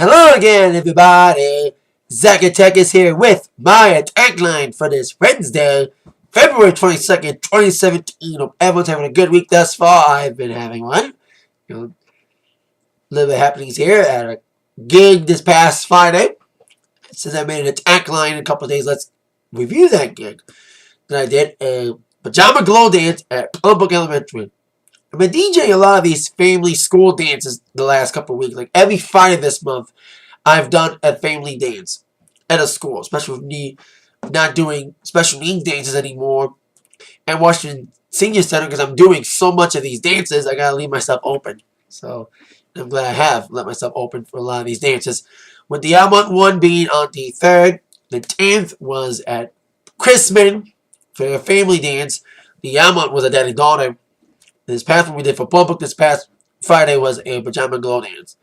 Hello again, everybody. Zacatech is here with my Atakline for this Wednesday, February 22nd, 2017. Hope everyone's having a good week thus far. I've been having one. A little bit of happenings here at a gig this past Friday. Since I made an Atakline in a couple of days, let's review that gig. Then I did a pajama glow dance at Billboard Elementary. I've been DJing a lot of these family school dances the last couple of weeks. Like every Friday this month, I've done a family dance at a school, especially with me not doing special needs dances anymore. And Washington Senior Center, because I'm doing so much of these dances, I gotta leave myself open. So I'm glad I have let myself open for a lot of these dances. With the Almont one being on the 3rd, the 10th was at Chrisman for a family dance. The Almont was a daddy-daughter. This past one we did for public this past Friday was a pajama glow dance.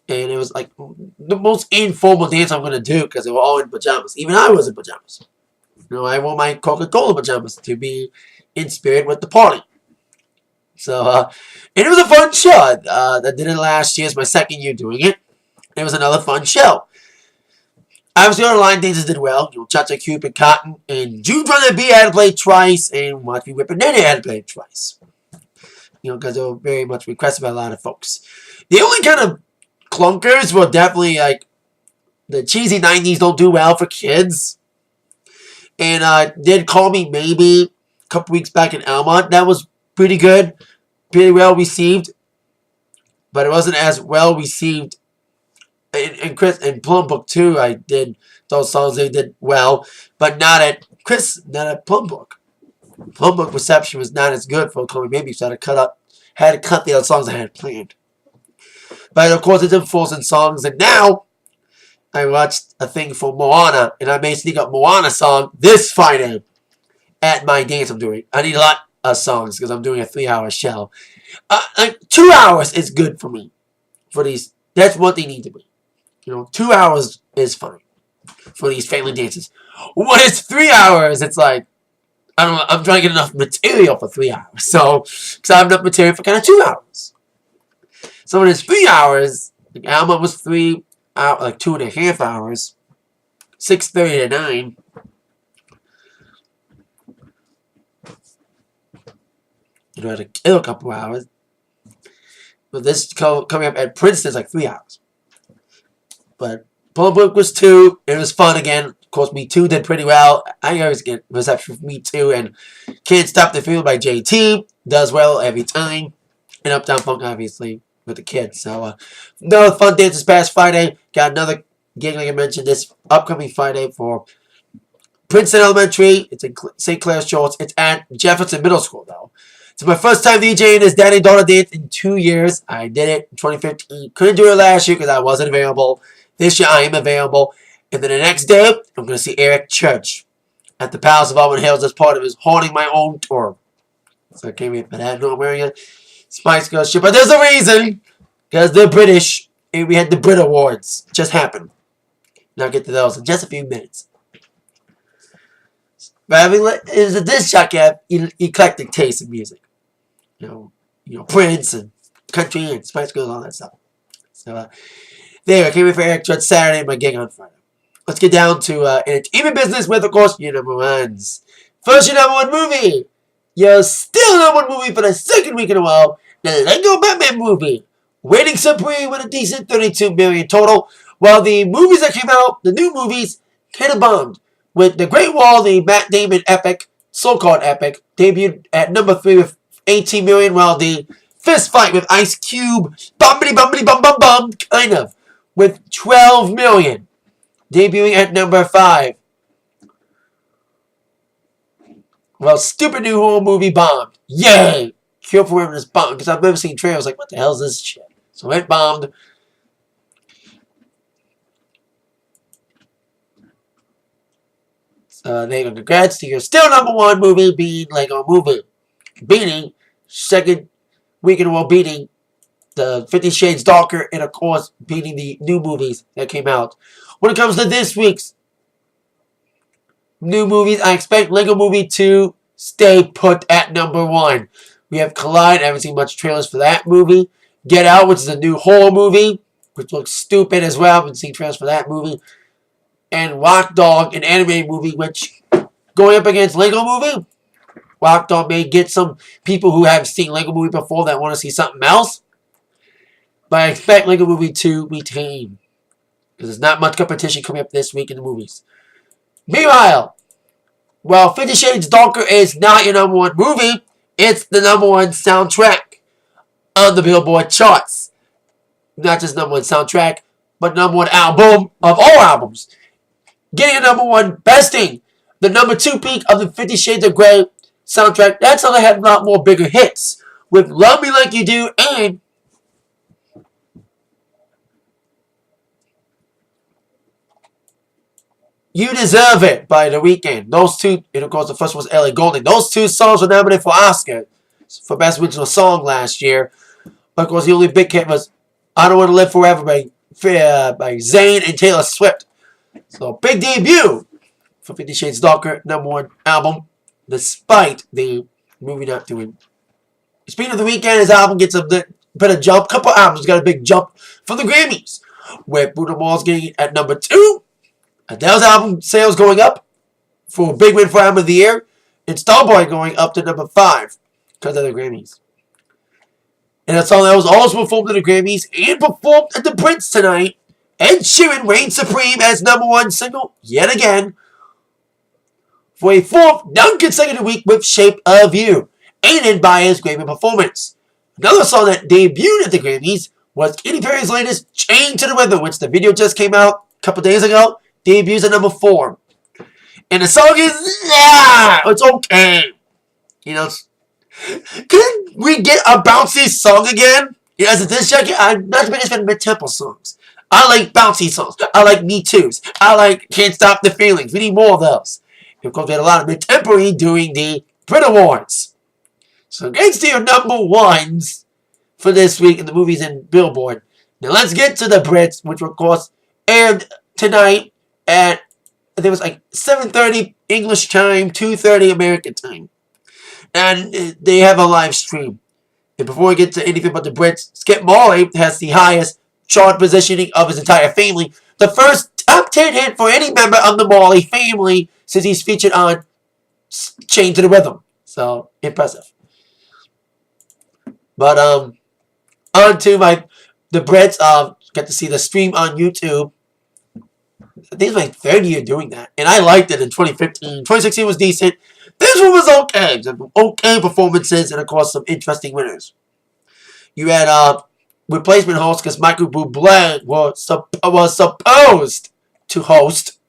And it was like the most informal dance I'm going to do because they were all in pajamas. Even I was in pajamas. You know, I wore my Coca-Cola pajamas to be in spirit with the party. So, and it was a fun show. I did it last year. It's my second year doing it. It was another fun show. Obviously, our line dances did well. You know, Cha-Cha Cupid, Cotton, and Jude Brother B had to play twice, and Watch Me Whip and Nene had to play twice. You know, because they were very much requested by a lot of folks. The only kind of clunkers were definitely like the cheesy 90s don't do well for kids. And did Call Me Maybe a couple weeks back in Almont. That was pretty good, pretty well received, but it wasn't as well received. And Chris and Plum Book too. I did those songs. They did well, but not at Plum Book. Plum Book reception was not as good for Call Me Maybe, so I had to cut the other songs I had planned. But of course, it's in Frozen songs, and now I watched a thing for Moana, and I may sneak up Moana song this Friday at my dance I'm doing. I need a lot of songs because I'm doing a 3-hour show. Like 2 hours is good for me. For these, that's what they need to be. You know, 2 hours is fine for these family dances. When it's 3 hours, it's like, I don't know, I'm trying to get enough material for 3 hours. So, because I have enough material for kind of 2 hours. So when it's 3 hours, like Alma was 3 hours, like 2.5 hours, 6:30 to 9. You know, I had to kill a couple hours. But this coming up at Princeton is like 3 hours. But Public was 2. It was fun again. Of course, Me Too did pretty well. I always get reception from Me Too. And Can't Stop the Feeling by JT does well every time. And Uptown Funk, obviously, with the kids. So, another fun dance this past Friday. Got another gig, like I mentioned, this upcoming Friday for Princeton Elementary. It's in St. Clair Shores. It's at Jefferson Middle School, though. It's my first time DJing this daddy-daughter dance in 2 years. I did it in 2015. Couldn't do it last year because I wasn't available. This year I am available. And then the next day, I'm going to see Eric Church at the Palace of Auburn Hills as part of his Haunting My Own tour. So I came in for that. No, I'm wearing a Spice Girls shirt. But there's a reason. Because they're British. And we had the Brit Awards. It just happened. And I'll get to those in just a few minutes. But I mean, it's a disc jockey have eclectic taste in music. You know, Prince and country and Spice Girls and all that stuff. So, there, I came in for Eric Church Saturday and my gig on Friday. Let's get down to entertainment business with, of course, your number ones. First, your number one movie. Your still number one movie for the second week in a row. The Lego Batman movie. Rating supreme with a decent $32 million total. While the movies that came out, the new movies, kind of bombed. With The Great Wall, the Matt Damon epic, so-called epic, debuted at number 3 with $18 million, while the Fist Fight with Ice Cube, bumpity-bum-bum, kind of, with $12 million, debuting at number 5. Well, stupid new horror movie bombed. Yay! Cure for Women is bombed, because I've never seen trailers like, what the hell is this shit? So it bombed. There you go. Congrats to your still number one movie being Lego Movie. Beating, second week in a row, beating the 50 Shades Darker, and of course, beating the new movies that came out. When it comes to this week's new movies, I expect Lego Movie to stay put at number 1. We have Collide. I haven't seen much trailers for that movie. Get Out, which is a new horror movie. which looks stupid as well. I've been seeing trailers for that movie. And Rock Dog, an anime movie, which going up against Lego Movie, Rock Dog may get some people who have seen Lego Movie before that want to see something else. But I expect Lego Movie to retain, because there's not much competition coming up this week in the movies. Meanwhile, while 50 Shades Darker is not your number one movie, it's the number one soundtrack on the Billboard charts. Not just number one soundtrack, but number one album of all albums. Getting a number one besting the number two peak of the 50 Shades of Grey soundtrack. That's how they had a lot more bigger hits, with Love Me Like You Do and You Deserve It by The Weeknd. Those two, and of course the first one was Ellie Goulding. Those two songs were nominated for Oscar for Best Original Song last year. But of course the only big hit was I Don't Want to Live Forever by Zayn and Taylor Swift. So big debut for 50 Shades Darker, number one album, despite the movie not doing. Speaking of The Weeknd, his album gets a bit of jump. Couple albums got a big jump from the Grammys, where Bruno Mars getting it at number 2. Adele's album sales going up for a big win for Album of the Year. And Starboy going up to number 5 because of the Grammys. And a song that was also performed at the Grammys and performed at the Brits tonight. Ed Sheeran reigns supreme as number one single yet again for a fourth non-consecutive week with Shape of You, aided by his Grammy performance. Another song that debuted at the Grammys was Katy Perry's latest Chained to the Rhythm, which the video just came out a couple days ago. Debuts at number 4. And the song is, it's okay. You know, can we get a bouncy song again? You know, as a disc jockey, I'm not the biggest fan of mid-tempo songs. I like bouncy songs. I like Me Too's. I like Can't Stop the Feelings. We need more of those. And of course, we had a lot of mid-tempo during the Brit Awards. So against your number ones for this week in the movies and Billboard. Now let's get to the Brits, which of course aired tonight at, I think it was like 7:30 English time, 2:30 American time. And they have a live stream. And before we get to anything about the Brits, Skip Marley has the highest chart positioning of his entire family. The first top 10 hit for any member of the Marley family since he's featured on Chained to the Rhythm. So, impressive. But, on to the Brits, got to see the stream on YouTube. I think it's my third year doing that. And I liked it in 2015. 2016 was decent. This one was okay. Some okay performances and, of course, some interesting winners. You had replacement host because Michael Bublé was supposed to host,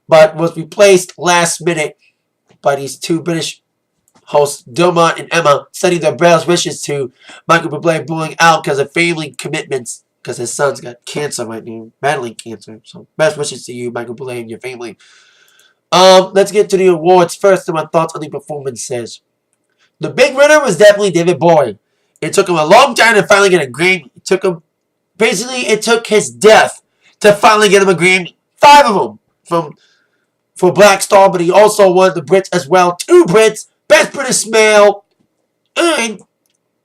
but was replaced last minute by these two British hosts, Dermot and Emma, sending their best wishes to Michael Bublé blowing out because of family commitments, because his son's got cancer right now, battling cancer. So best wishes to you, Michael Bublé, and your family. Let's get to the awards first and my thoughts on the performances. The big winner was definitely David Bowie. It took him a long time to finally get a Grammy. It took his death to finally get him a Grammy. 5 of them for Black Star, but he also won the Brits as well. 2 Brits, Best British Male, and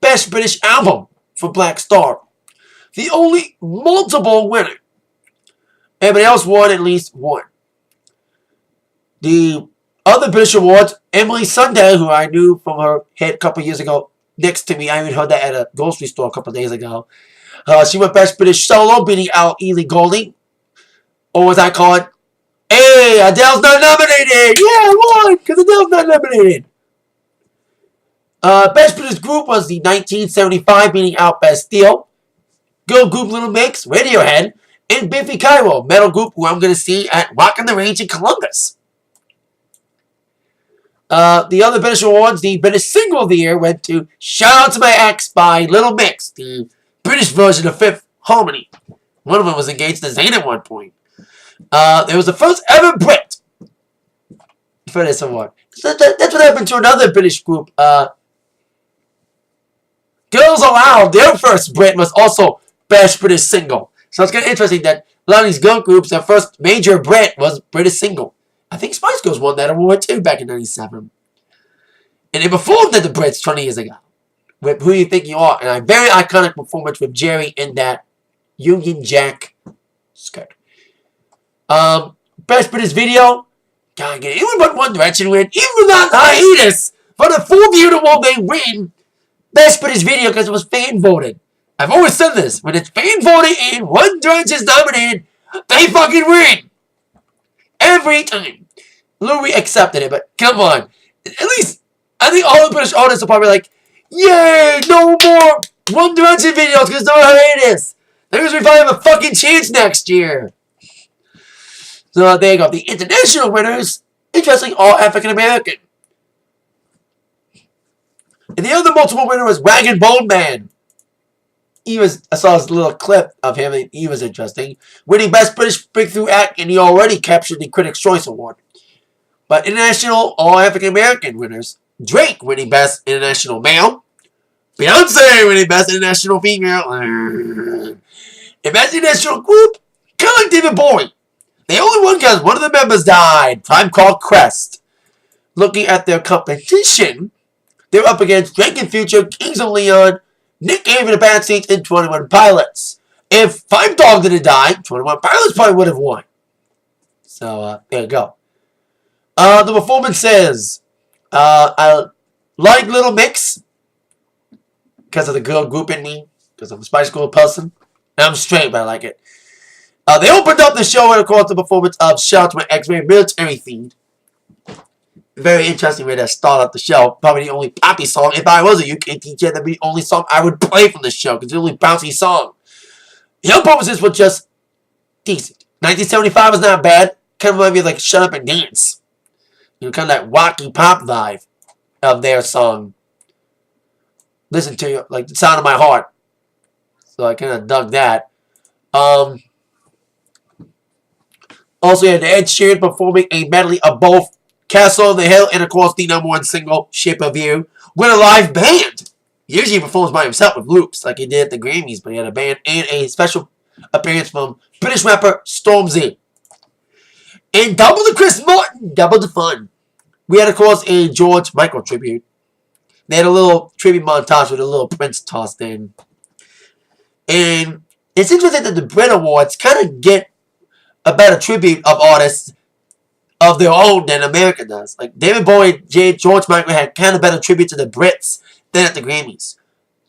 Best British Album for Black Star. The only multiple winner. Everybody else won at least one. The other British awards, Emily Sunday, who I knew from her hit a couple years ago, next to me. I even heard that at a grocery store a couple days ago. She went Best British Solo, beating out Ellie Goulding. Or as I call it, hey, Adele's not nominated! Yeah, I won! Because Adele's not nominated. Best British Group was the 1975, beating out Bastille. Girl Group Little Mix, Radiohead, and Biffy Clyro, metal group who I'm going to see at Rock on the Range in Columbus. The other British awards, the British Single of the Year went to Shout Out to My Ex by Little Mix, the British version of Fifth Harmony. One of them was engaged to Zayn at one point. There was the first ever Brit for this award. So that's what happened to another British group. Girls Aloud, their first Brit was also Best British Single. So it's kind of interesting that a lot of these girl groups, their first major Brit was British Single. I think Spice Girls won that award too back in '97. And they performed at the Brits 20 years ago with Who You Think You Are, and a very iconic performance with Jerry in that Union Jack skirt. Best British video. God, it would but One Direction win. Even without hiatus. For the 4th year in a row, they win Best British video because it was fan voted. I've always said this. When it's fan voted and One Direction is nominated, they fucking win. Every time. Louis accepted it, but come on. At least, I think all the British artists are probably like, yay, no more One Direction videos because no hiatus. That means we probably have a fucking chance next year. So there you go. The international winners, interesting, all African American. And the other multiple winner was Rag and Bone Man. I saw this little clip of him, and he was interesting. Winning Best British Breakthrough Act, and he already captured the Critics' Choice Award. But international, all African American winners. Drake winning Best International Male. Beyonce winning Best International Female. And Best International Group, kind of like David Bowie. They only won because one of the members died. Time called Crest. Looking at their competition, they're up against Drake and Future, Kings of Leon, Nick Cave and the Bad Seeds, and 21 Pilots. If Five Dog didn't die, 21 Pilots probably would have won. So, there you go. The performances. I like Little Mix because of the girl group in me, because I'm a Spice Girl person. And I'm straight, but I like it. They opened up the show and, of course, the performance of Shout Out to My Ex, very military themed. Very interesting way to start up the show. Probably the only poppy song. If I was a UK teacher, that'd be the only song I would play from the show, because it's the only bouncy song. The other performances were just decent. 1975 was not bad. Kind of reminded me of like Shut Up and Dance. You know, kind of that wacky pop vibe of their song. Listen to like the sound of my heart. So I kind of dug that. Also, you had Ed Sheeran performing a medley of both Castle on the Hill and, of course, the #1 single, Shape of You, with a live band. Usually he performs by himself with loops, like he did at the Grammys, but he had a band and a special appearance from British rapper Stormzy. And double the Chris Martin, double the fun. We had, of course, a George Michael tribute. They had a little tribute montage with a little Prince tossed in. And it's interesting that the Brit Awards kind of get a better tribute of artists of their own than America does. Like David Bowie, George Michael had kind of better tribute to the Brits than at the Grammys.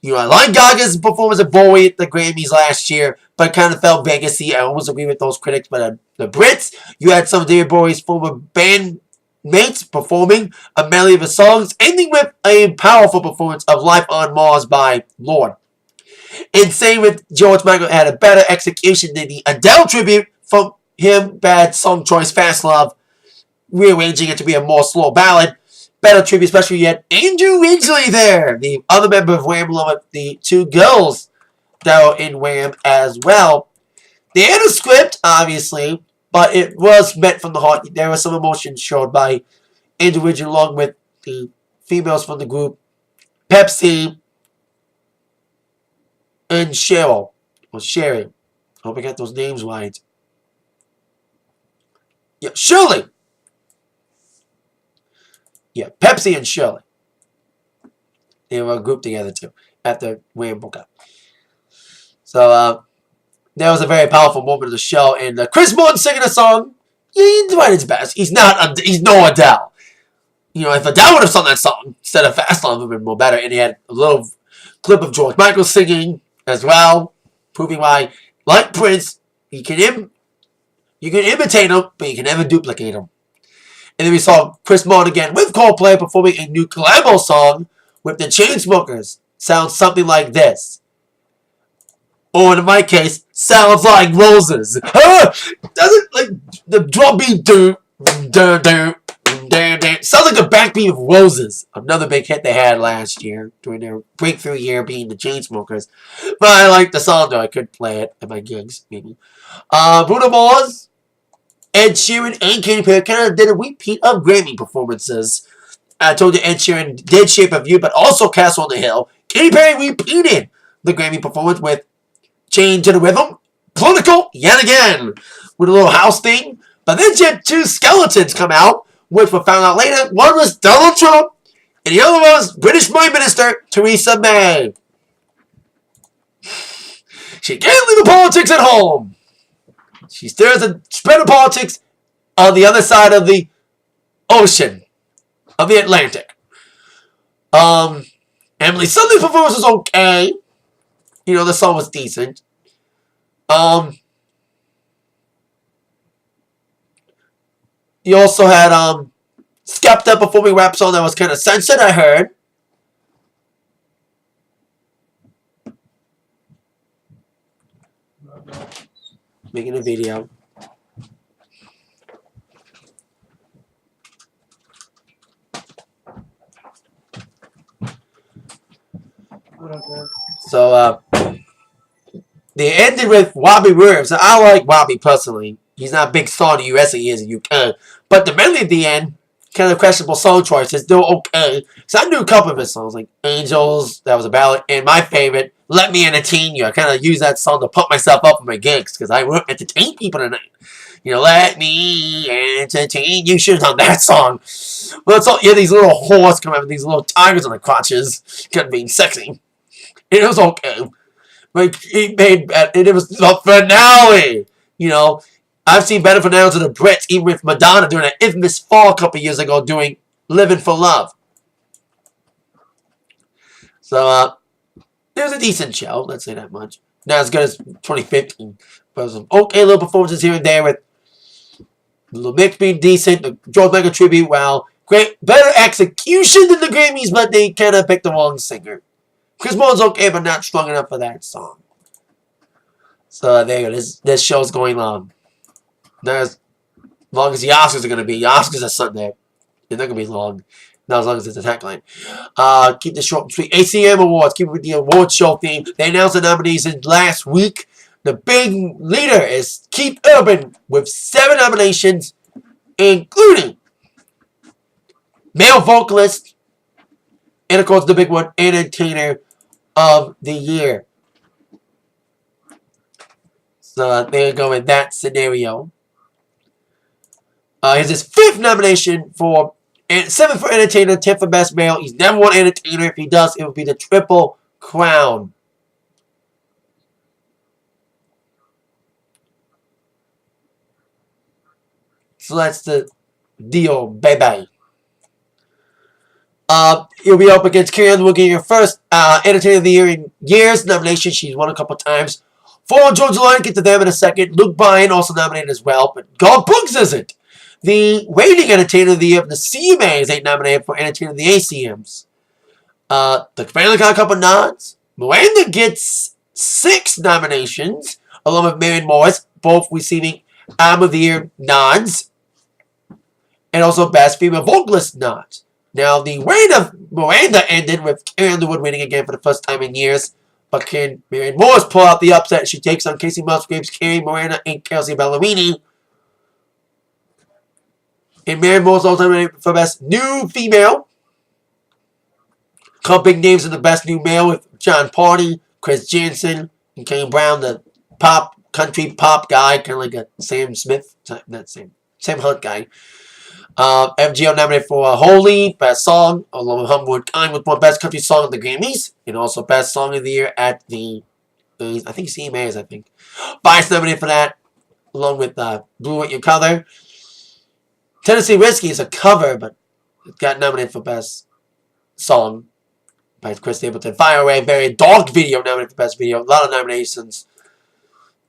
You know, I like Gaga's performance of Bowie at the Grammys last year, but kind of felt Vegas-y. I almost agree with those critics. But the Brits, you had some of David Bowie's former bandmates performing a medley of his songs, ending with a powerful performance of Life on Mars by Lorde. And same with George Michael, had a better execution than the Adele tribute from him, bad song choice, Fast Love, rearranging it to be a more slow ballad. Better tribute, especially yet Andrew Ridgeley there, the other member of Wham, along with the two girls that were in Wham as well. They had a script, obviously, but it was meant from the heart. There was some emotion shown by Andrew Ridgeley along with the females from the group, Pepsi and Cheryl, or Sherry. I hope I got those names right. Yeah, Shirley. Yeah, Pepsi and Shirley. They were grouped together too after Wham broke up. So that was a very powerful moment of the show. And Chris Martin singing a song. Yeah, he tried his best. He's no Adele. You know, if Adele would have sung that song instead of Fast Love, it would have been more better. And he had a little clip of George Michael singing as well, proving why, like Prince, you can imitate him, but you can never duplicate him. And then we saw Chris Martin again with Coldplay performing a new collabo song with the Chainsmokers. Sounds something like this. Or in my case, sounds like Roses. Doesn't like the drum beat do. Sounds like the backbeat of Roses. Another big hit they had last year during their breakthrough year being the Chainsmokers. But I like the song though. I could play it at my gigs maybe. Bruno Mars, Ed Sheeran, and Katy Perry kind of did a repeat of Grammy performances. I told you Ed Sheeran did Shape of You, but also Castle on the Hill. Katy Perry repeated the Grammy performance with Chained to the Rhythm, Political, yet again, with a little house thing. But then she had two skeletons come out, which were found out later. One was Donald Trump, and the other was British Prime Minister Theresa May. She's She can't leave the politics at home. She stirs a spread of politics on the other side of the ocean, of the Atlantic. Emily Sunday's performance was okay. You know, the song was decent. You also had Skepta performing rap song that was kind of censored, I heard. Making a video. So, they ended with Wabi Worms. I like Wabi personally. He's not a big star in the US as he is in the UK. But the medley at the end, kind of questionable song choices, they were okay. So I knew a couple of his songs, like Angels, that was a ballad, and my favorite, Let Me Entertain You. I kind of use that song to pump myself up for my gigs, because I want to entertain people tonight. You know, let me entertain you. Should have done that song. Well, it's all, yeah, these little whores come out with these little tigers on their crotches, kind of being sexy. It was okay. Like, it was the finale. You know, I've seen better finales of the Brits, even with Madonna doing an infamous fall a couple years ago doing Living for Love. So, it was a decent show, let's say that much. Not as good as 2015. But some okay little performances here and there with a little mix being decent. The George Michael tribute, well, great, better execution than the Grammys, but they kind of picked the wrong singer. Chris Brown's okay, but not strong enough for that song. So there you go. This show's going long. Not as long as the Oscars are going to be. The Oscars are Sunday. They're not going to be long. Not as long as it's Atakline. Keep this short and sweet. ACM Awards. Keep it with the award show theme. They announced the nominations last week. The big leader is Keith Urban with 7 nominations, including male vocalist, and of course the big one, entertainer of the year. So there you go in that scenario. Here's his 5th nomination for 7th for entertainer, 10th for best male. He's never won entertainer. If he does, it will be the Triple Crown. So that's the deal, baby. He'll be up against Carrie Underwood, getting her first Entertainer of the Year in years nomination. She's won a couple times. For George Lloyd, get to them in a second. Luke Bryan also nominated as well, but Garth Brooks isn't. The reigning Entertainer of the Year of the CMAs ain't nominated for Entertainer of the ACMs. The family got a couple nods. Miranda gets 6 nominations, along with Mary Morris, both receiving Album of the Year nods, and also Best Female Vocalist nods. Now, the reign of Miranda ended with Carrie Underwood winning again for the first time in years. But can Mary Morris pull out the upset? She takes on Casey Musgraves, Carrie, Miranda, and Kelsey Ballerini. And Mary Morris also nominated for Best New Female. Couple big names in the Best New Male with John Party, Chris Jansen, and Kane Brown, the country pop guy, kind of like a Sam Smith, not Sam Hunt guy. MGO nominated for Holy, Best Song, along with Humble Kind with one Best Country Song at the Grammys, and also Best Song of the Year at the, I think CMAs, I think. Vice nominated for that, along with Blue What Your Color. Tennessee Whiskey is a cover, but it got nominated for Best Song by Chris Stapleton. Fire Away, very Dog Video nominated for Best Video. A lot of nominations.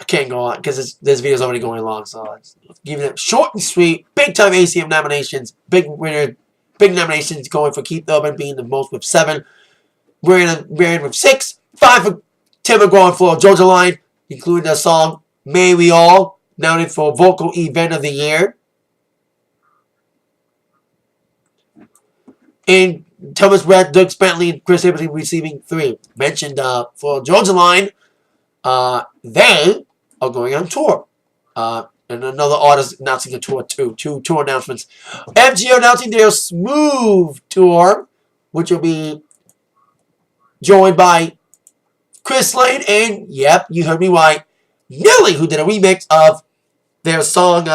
I can't go on because this video is already going long, so let's give it short and sweet. Big time ACM nominations. Big winner. Big nominations going for Keith Urban being the most with 7. We're in with 6. 5 for Tim McGraw and for Georgia Line, including the song May We All, nominated for Vocal Event of the Year. And Thomas Brett, Doug Bentley, and Chris Stapleton receiving 3. Mentioned for Georgia Line, they are going on tour. And another artist announcing a tour too. 2 tour announcements. MGO announcing their Smooth tour, which will be joined by Chris Lane and, yep, you heard me right, Nelly, who did a remix of their song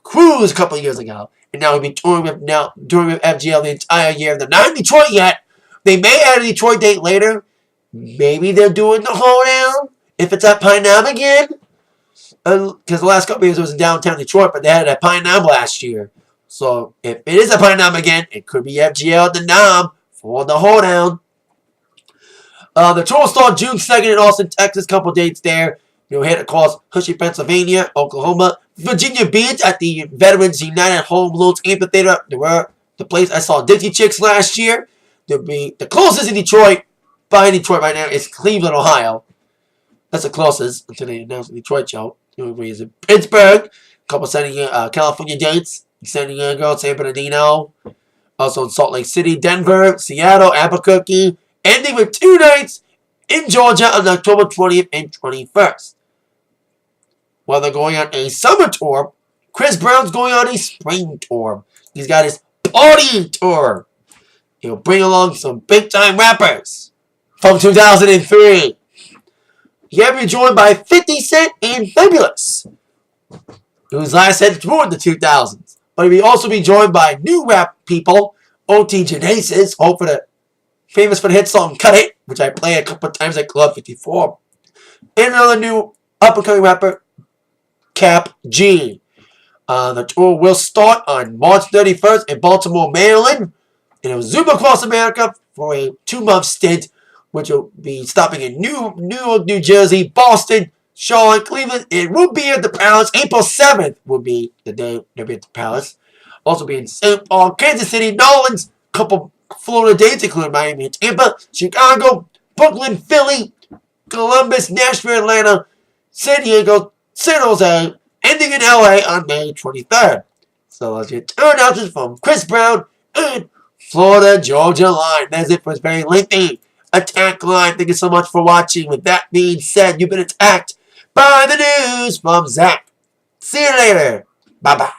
Cruise a couple of years ago. And now we'll be touring with MGL the entire year. They're not in Detroit yet. They may add a Detroit date later. Maybe they're doing the Hoedown. If it's at Pine Knob again, because the last couple years it was in downtown Detroit, but they had it at Pine Knob last year. So if it is at Pine Knob again, it could be FGL at the Knob for the hoedown. The tour will start June 2nd in Austin, Texas. Couple dates there. You'll hit across Hershey, Pennsylvania, Oklahoma, Virginia Beach at the Veterans United Home Loans Amphitheater. The place I saw Dixie Chicks last year. There'll be the closest in Detroit, behind Detroit right now, is Cleveland, Ohio. That's the closest until they announced the Detroit show. Is in Pittsburgh. A couple California dates. San Diego, San Bernardino. Also in Salt Lake City, Denver, Seattle, Albuquerque. Ending with 2 nights in Georgia on October 20th and 21st. While they're going on a summer tour, Chris Brown's going on a spring tour. He's got his party tour. He'll bring along some big-time rappers from 2003. He'll be joined by 50 Cent and Fabulous, whose last hit toured the 2000s. But he'll also be joined by new rap people, O.T. Genesis, famous for the hit song Cut It, which I play a couple of times at Club 54. And another new up-and-coming rapper, Cap G. The tour will start on March 31st in Baltimore, Maryland. And it will zoom across America for a 2-month stint, which will be stopping in New York, New Jersey, Boston, Charlotte, Cleveland. It will be at the Palace. April 7th will be the day they'll be at the Palace. Also be in St. Paul, Kansas City, New Orleans, a couple Florida dates, including Miami and Tampa, Chicago, Brooklyn, Philly, Columbus, Nashville, Atlanta, San Diego, San Jose, ending in LA on May 23rd. So that's your tour announcements from Chris Brown and Florida Georgia Line. That's it for this very lengthy Atakline. Thank you so much for watching. With that being said, you've been attacked by the news from Zach. See you later. Bye-bye.